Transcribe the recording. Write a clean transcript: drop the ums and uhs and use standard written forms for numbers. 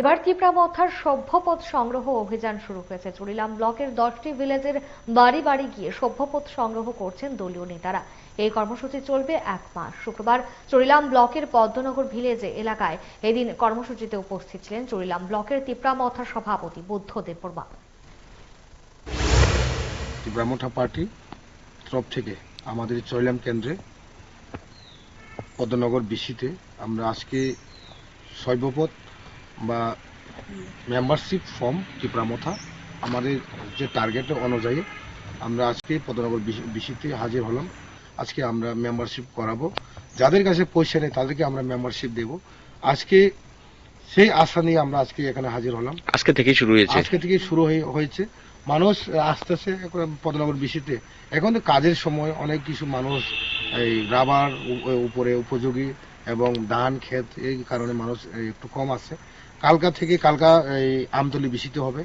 এবার তিপ্রামথার সভ্যপদ সংগ্রহ অভিযান শুরু হয়েছে। চুরিলাম ব্লকের 10টি ভিলেজের বাড়ি বাড়ি গিয়ে সভ্যপদ সংগ্রহ করছেন দলীয় নেতারা। এই কর্মসূচি চলবে 1 মাস। শুক্রবার চুরিলাম ব্লকের পদ্মনগর ভিলেজে এলাকায় এদিন কর্মসূচিতে উপস্থিত ছিলেন চুরিলাম ব্লকের তিপ্রামথার সভাপতি বুদ্ধ দেববর্মা। তিপ্রামথা পার্টি তরফ থেকে আমাদের চুরিলাম কেন্দ্রে পদ্মনগর বিসিতে আমরা আজকে সভ্যপদ বা মেম্বারশিপ ফর্ম তিপ্রামথা আমাদের যে টার্গেট অনুযায়ী আমরা আজকে পদ্মনগর বিসিতে হাজির হলাম। আজকে আমরা মেম্বারশিপ করাবো, যাদের কাছে পয়সা নেই তাদেরকে আমরা মেম্বারশিপ দেব। আজকে সেই আশা নিয়ে আমরা আজকে এখানে হাজির হলাম। আজকে থেকেই শুরু হয়েছে। আজকে থেকে শুরু হয়েছে। মানুষ আস্তে আস্তে পদ্মনগর বিসিতে এখন তো কাজের সময় অনেক কিছু মানুষ এই রাবার উপরে উপযোগী এবং ধান ক্ষেত, এই কারণে মানুষ একটু কম আছে। কালকা এই আমতলি বিসিতে হবে।